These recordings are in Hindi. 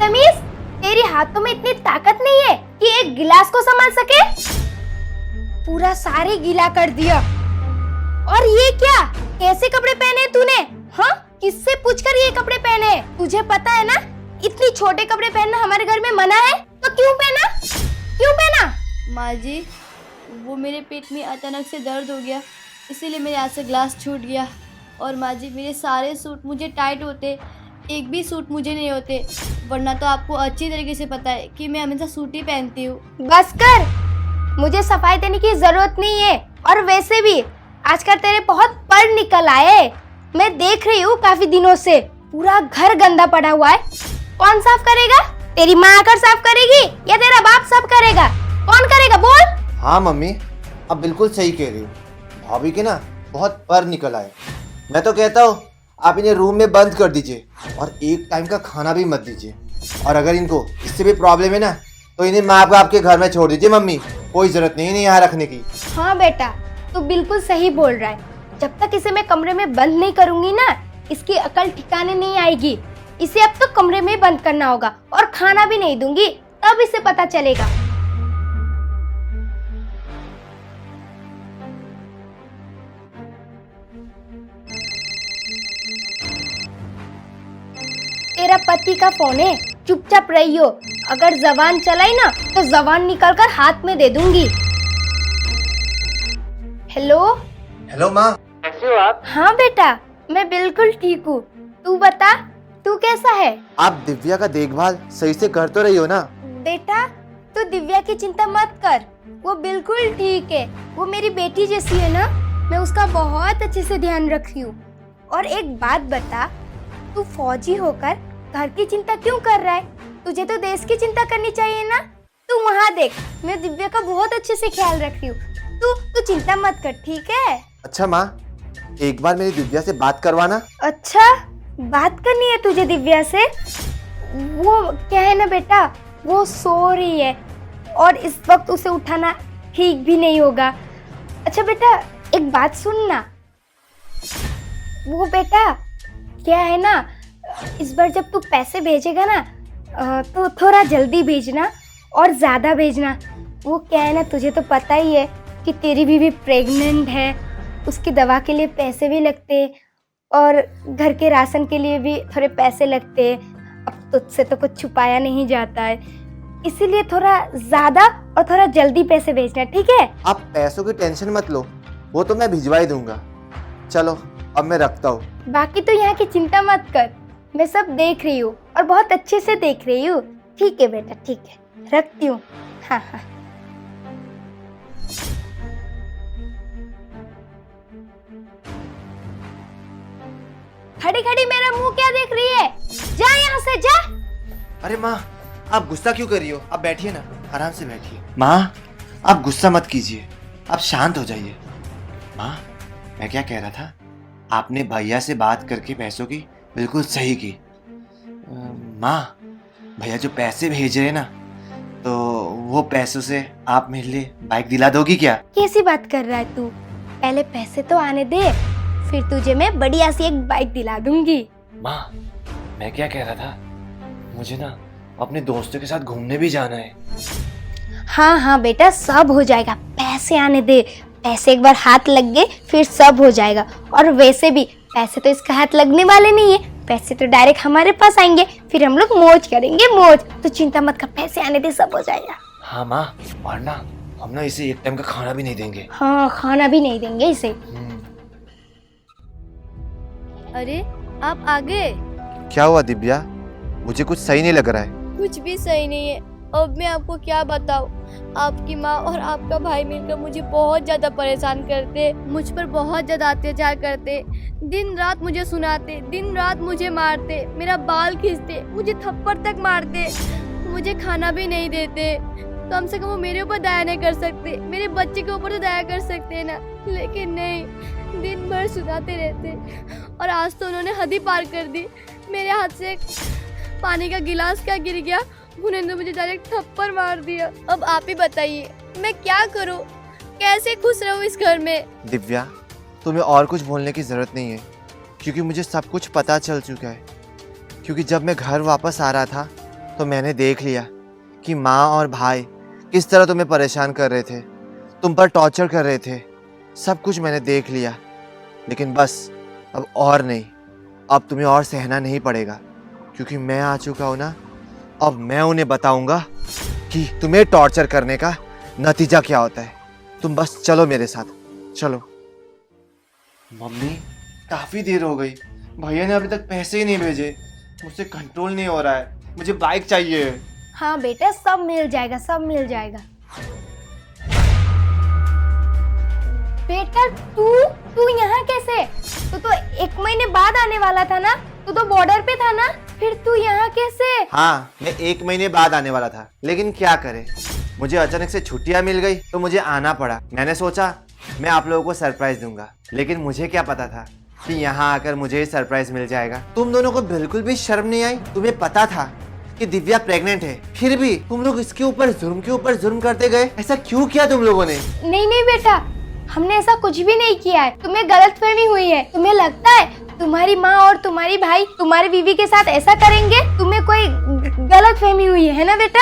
बदतमीज, तेरी हाथों में इतनी ताकत नहीं है कि एक गिलास को संभाल सके। पूरा सारी गीला कर दिया। और ये क्या, कैसे कपड़े पहने तूने? हाँ, किससे पूछकर ये कपड़े पहने? तुझे पता है ना इतनी छोटे कपड़े पहनना हमारे घर में मना है, तो क्यों पहना? क्यों पहना? माँ जी, वो मेरे पेट में अचानक से दर्द हो गया, इसीलिए मेरे हाथ से ग्लास छूट गया। और माँ जी, मेरे सारे सूट मुझे टाइट होते, एक भी सूट मुझे नहीं होते, वरना तो आपको अच्छी तरीके से पता है कि मैं हमेशा सूट ही पहनती हूँ। बस कर, मुझे सफाई देने की जरूरत नहीं है। और वैसे भी आजकल तेरे बहुत पर निकल आए, मैं देख रही हूँ काफी दिनों से। पूरा घर गंदा पड़ा हुआ है, कौन साफ करेगा? तेरी माँ आकर साफ करेगी या तेरा बाप साफ करेगा? कौन करेगा बोल? हाँ मम्मी, आप बिल्कुल सही कह रही हो। भाभी के ना बहुत पर निकल आए। मैं तो कहता हूँ आप इन्हें रूम में बंद कर दीजिए और एक टाइम का खाना भी मत दीजिए। और अगर इनको इससे भी प्रॉब्लम है ना, तो इन्हें माँ बाप के घर में छोड़ दीजिए मम्मी, कोई जरूरत नहीं है यहाँ रखने की। हाँ बेटा, तू बिल्कुल सही बोल रहा है। जब तक इसे मैं कमरे में बंद नहीं करूंगी ना, इसकी अकल ठिकाने नहीं आएगी। इसे अब तो कमरे में बंद करना होगा और खाना भी नहीं दूंगी, तब इसे पता चलेगा। तेरा पति का फोन है, चुपचाप रहियो। अगर जबान चलाई ना तो जबान निकालकर हाथ में दे दूंगी। हेलो। हेलो माँ, कैसे हो आप? हाँ बेटा, मैं बिल्कुल ठीक हूँ। तू बता, तू कैसा है? आप दिव्या का देखभाल सही से कर तो रही हो ना? बेटा, तू दिव्या की चिंता मत कर, वो बिल्कुल ठीक है। वो मेरी बेटी जैसी है ना, मैं उसका बहुत अच्छे से ध्यान रख रही हूँ। और एक बात बता, तू फौजी होकर घर की चिंता क्यों कर रहा है? तुझे तो देश की चिंता करनी चाहिए ना। तू वहाँ देख, मैं दिव्या का बहुत अच्छे से ख्याल रख रही हूँ। तू चिंता मत कर, ठीक है? अच्छा माँ, एक बार मेरी दिव्या से बात करवाना। अच्छा, बात करनी है तुझे दिव्या से? वो क्या है ना बेटा, वो सो रही है और इस वक्त उसे उठाना ठीक भी नहीं होगा। अच्छा बेटा, एक बात सुनना। वो बेटा क्या है ना, इस बार जब तू पैसे भेजेगा ना, तो थोड़ा जल्दी भेजना और ज़्यादा भेजना। वो क्या है ना, तुझे तो पता ही है कि तेरी बीवी प्रेग्नेंट है, उसकी दवा के लिए पैसे भी लगते और घर के राशन के लिए भी थोड़े पैसे लगते। अब तुझसे तो कुछ छुपाया नहीं जाता है, इसीलिए थोड़ा ज़्यादा और थोड़ा जल्दी पैसे भेजना, ठीक है? आप पैसों की टेंशन मत लो, वो तो मैं भिजवा ही दूंगा। चलो अब मैं रखता हूँ। बाकी तो यहाँ की चिंता मत कर, मैं सब देख रही हूँ और बहुत अच्छे से देख रही हूँ। ठीक है बेटा, ठीक है, रखती हूँ। हाँ हाँ। खड़ी खड़ी मेरा मुंह क्या देख रही है? जा यहाँ से, जा। अरे माँ, आप गुस्सा क्यों कर रही हो? आप बैठिए ना, आराम से बैठिए। माँ, आप गुस्सा मत कीजिए, आप शांत हो जाइए। माँ, मैं क्या कह रहा था, आपने भैया से बात करके पैसों की बिल्कुल सही की। माँ, भैया जो पैसे भेज रहे हैं ना, तो वो पैसों से आप मेरे लिए बाइक दिला दोगी क्या? कैसी बात कर रहा है तू? पहले पैसे तो आने दे, फिर तुझे मैं बढ़िया सी एक बाइक दिला दूंगी। माँ, मैं क्या कह रहा था, मुझे ना अपने दोस्तों के साथ घूमने भी जाना है। हाँ हाँ बेटा, सब हो जाएगा, पैसे आने दे। पैसे एक बार हाथ लग गए फिर सब हो जाएगा। और वैसे भी पैसे तो इसका हाथ लगने वाले नहीं है, पैसे तो डायरेक्ट हमारे पास आएंगे, फिर हम लोग मौज करेंगे, मौज। तो चिंता मत कर, पैसे आने दे, सब हो जाएगा। हाँ माँ, और ना हम ना इसे एक टाइम का खाना भी नहीं देंगे। हाँ, खाना भी नहीं देंगे इसे। अरे आप आ गए? क्या हुआ दिव्या? मुझे कुछ सही नहीं लग रहा है। कुछ भी सही नहीं है। अब मैं आपको क्या बताऊं, आपकी माँ और आपका भाई मिलकर मुझे बहुत ज्यादा परेशान करते, मुझ पर बहुत ज्यादा अत्याचार करते, दिन रात मुझे सुनाते, दिन रात मुझे मारते, मेरा बाल खींचते, मुझे थप्पड़ तक मारते, मुझे खाना भी नहीं देते। कम से कम वो मेरे ऊपर दया नहीं कर सकते, मेरे बच्चे के ऊपर तो दया कर सकते हैं ना, लेकिन नहीं, दिन भर सुनाते रहते। और आज तो उन्होंने हद ही पार कर दी। मेरे हाथ से पानी का गिलास क्या गिर गया, उन्होंने तो मुझे डायरेक्ट थप्पड़ मार दिया। अब आप ही बताइए, मैं क्या करूं, कैसे खुश रहूं इस घर में? दिव्या, तुम्हें और कुछ बोलने की जरूरत नहीं है, क्योंकि मुझे सब कुछ पता चल चुका है। क्योंकि जब मैं घर वापस आ रहा था तो मैंने देख लिया कि माँ और भाई किस तरह तुम्हें परेशान कर रहे थे, तुम पर टॉर्चर कर रहे थे। सब कुछ मैंने देख लिया, लेकिन बस अब और नहीं, अब तुम्हें और सहना नहीं पड़ेगा, क्योंकि मैं आ चुका हूँ ना। अब मैं उन्हें बताऊंगा कि तुम्हें टॉर्चर करने का नतीजा क्या होता है। तुम बस चलो मेरे साथ, चलो। मम्मी, काफी देर हो गई, भैया ने अभी तक पैसे ही नहीं भेजे, मुझसे कंट्रोल नहीं हो रहा है, मुझे बाइक चाहिए। हाँ बेटा, सब मिल जाएगा, सब मिल जाएगा। बेटा तू तू यहाँ कैसे? तू तो 1 महीने बाद आने वाला था ना, तू तो बॉर्डर पे था ना, फिर तू यहाँ कैसे? हाँ, मैं 1 महीने बाद आने वाला था, लेकिन क्या करे, मुझे अचानक से छुट्टियाँ मिल गई तो मुझे आना पड़ा। मैंने सोचा मैं आप लोगों को सरप्राइज दूंगा, लेकिन मुझे क्या पता था कि यहाँ आकर मुझे ही सरप्राइज मिल जाएगा। तुम दोनों को बिल्कुल भी शर्म नहीं आई? तुम्हें पता था कि दिव्या प्रेग्नेंट है, फिर भी तुम लोग इसके ऊपर जुर्म करते गए। ऐसा क्यों किया तुम लोगों ने? नहीं नहीं बेटा, हमने ऐसा कुछ भी नहीं किया है, तुम्हें गलतफहमी हुई है। तुम्हें लगता है तुम्हारी माँ और तुम्हारी भाई तुम्हारी बीवी के साथ ऐसा करेंगे? तुम्हें कोई गलतफहमी हुई है ना बेटा?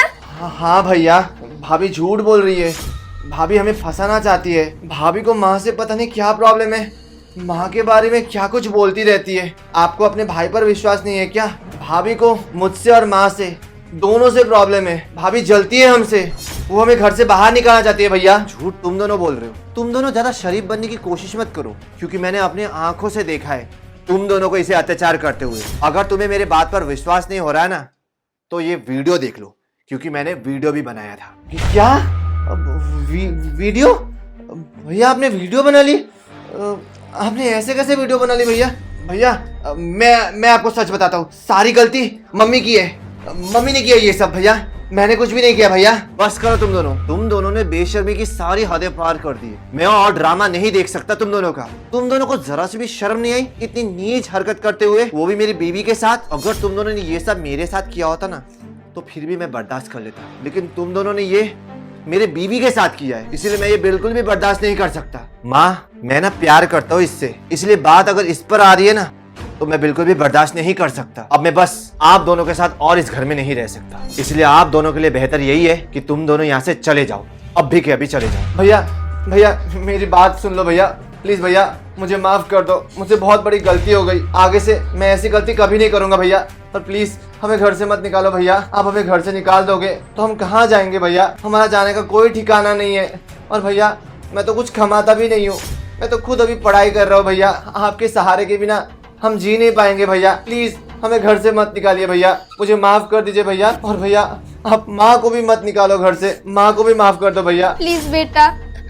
हाँ भैया, भाभी झूठ बोल रही है, भाभी हमें फंसाना चाहती है। भाभी को माँ से पता नहीं क्या प्रॉब्लम है, माँ के बारे में क्या कुछ बोलती रहती है। आपको अपने भाई पर विश्वास नहीं है क्या? भाभी को मुझसे और माँ से दोनों से प्रॉब्लम है। भाभी जलती है हमसे, वो हमें घर से बाहर निकालना चाहती है। भैया झूठ तुम दोनों बोल रहे हो। तुम दोनों ज्यादा शरीफ बनने की कोशिश मत करो, क्योंकि मैंने अपने आंखों से देखा है तुम दोनों को इसे अत्याचार करते हुए। अगर तुम्हें मेरे बात पर विश्वास नहीं हो रहा है ना, तो ये वीडियो देख लो, क्योंकि मैंने वीडियो भी बनाया था। क्या वीडियो? भैया आपने वीडियो बना ली? आपने ऐसे कैसे वीडियो बना ली भैया? भैया मैं आपको सच बताता हूँ, सारी गलती मम्मी की है। मम्मी ने किया ये सब भैया, मैंने कुछ भी नहीं किया। भैया बस करो तुम दोनों ने बेशर्मी की सारी हदें पार कर दी। मैं और ड्रामा नहीं देख सकता तुम दोनों का। तुम दोनों को जरा सी भी शर्म नहीं आई इतनी नीच हरकत करते हुए, वो भी मेरी बीवी के साथ। अगर तुम दोनों ने ये सब मेरे साथ किया होता ना, तो फिर भी मैं बर्दाश्त कर लेता, लेकिन तुम दोनों ने ये मेरे बीवी के साथ किया है, इसीलिए मैं ये बिल्कुल भी बर्दाश्त नहीं कर सकता। माँ, मैं ना प्यार करता हूँ इससे, इसलिए बात अगर इस पर आ रही है ना, तो मैं बिल्कुल भी बर्दाश्त नहीं कर सकता। अब मैं बस आप दोनों के साथ और इस घर में नहीं रह सकता, इसलिए आप दोनों के लिए बेहतर यही है कि तुम दोनों यहाँ से चले जाओ, अब भी के अभी चले जाओ। भैया मेरी बात सुन लो भैया, प्लीज भैया मुझे माफ कर दो, मुझसे बहुत बड़ी गलती हो गई। आगे से मैं ऐसी गलती कभी नहीं करूंगा भैया, पर प्लीज हमें घर से मत निकालो भैया। आप हमें घर से निकाल दोगे तो हम कहाँ जाएंगे भैया? हमारा जाने का कोई ठिकाना नहीं है। और भैया मैं तो कुछ कमाता भी नहीं हूँ, मैं तो खुद अभी पढ़ाई कर रहा हूँ भैया। आपके सहारे के बिना हम जी नहीं पाएंगे भैया। प्लीज हमें घर से मत निकालिए भैया, मुझे माफ कर दीजिए भैया। और भैया आप माँ को भी मत निकालो घर से, माँ को भी माफ कर दो भैया। प्लीज बेटा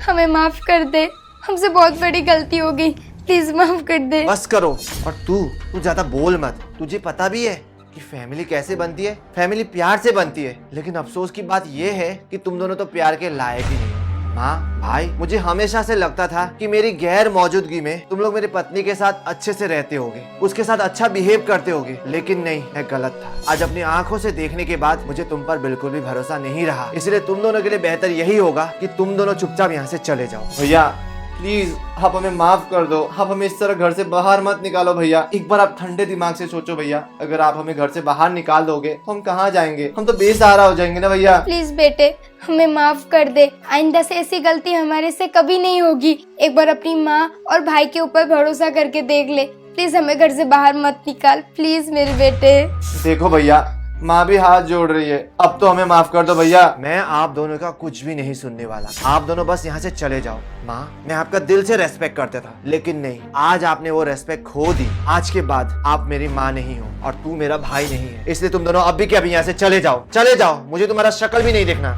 हमें माफ कर दे, हमसे बहुत बड़ी गलती हो गई, प्लीज माफ कर दे। बस करो। और तू ज्यादा बोल मत। तुझे पता भी है कि फैमिली कैसे बनती है? फैमिली प्यार से बनती है, लेकिन अफसोस की बात यह है कि तुम दोनों तो प्यार के लायक ही नहीं हो। माँ भाई, मुझे हमेशा से लगता था कि मेरी गैर मौजूदगी में तुम लोग मेरी पत्नी के साथ अच्छे से रहते होगे, उसके साथ अच्छा बिहेव करते होगे, लेकिन नहीं, मैं गलत था। आज अपनी आंखों से देखने के बाद मुझे तुम पर बिल्कुल भी भरोसा नहीं रहा, इसलिए तुम दोनों के लिए बेहतर यही होगा कि तुम दोनों चुपचाप यहाँ से चले जाओ। भैया प्लीज आप हमें माफ कर दो, आप हमें इस तरह घर से बाहर मत निकालो भैया। एक बार आप ठंडे दिमाग से सोचो भैया, अगर आप हमें घर से बाहर निकाल दोगे तो हम कहाँ जाएंगे? हम तो बेसहारा हो जाएंगे ना भैया। प्लीज बेटे हमें माफ कर दे, आइंदा से ऐसी गलती हमारे से कभी नहीं होगी। एक बार अपनी माँ और भाई के ऊपर भरोसा करके देख ले, प्लीज हमें घर से बाहर मत निकाल, प्लीज मेरे बेटे। देखो भैया, माँ भी हाथ जोड़ रही है, अब तो हमें माफ कर दो भैया। मैं आप दोनों का कुछ भी नहीं सुनने वाला, आप दोनों बस यहाँ से चले जाओ। माँ, मैं आपका दिल से रेस्पेक्ट करता था, लेकिन नहीं, आज आपने वो रेस्पेक्ट खो दी। आज के बाद आप मेरी माँ नहीं हो और तू मेरा भाई नहीं है, इसलिए तुम दोनों अब भी क्या यहाँ से चले जाओ, चले जाओ। मुझे तुम्हारा शक्ल भी नहीं देखना।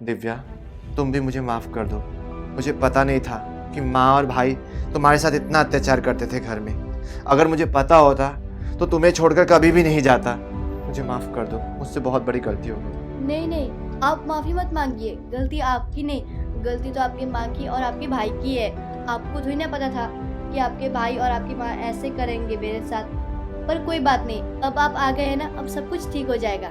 दिव्या, तुम भी मुझे माफ कर दो। मुझे पता नहीं था कि माँ और भाई तुम्हारे साथ इतना अत्याचार करते थे घर में। अगर मुझे पता होता तो तुम्हें छोड़कर कभी भी नहीं जाता। मुझे माफ कर दो, मुझसे बहुत बड़ी गलती हो गई। नहीं, आप माफी मत मांगिए, गलती आपकी नहीं, गलती तो आपकी माँ की और आपके भाई की है। आपको थोड़ी ना पता था कि आपके भाई और आपकी माँ ऐसे करेंगे मेरे साथ, पर कोई बात नहीं, अब आप आ गए हैं ना, अब सब कुछ ठीक हो जाएगा।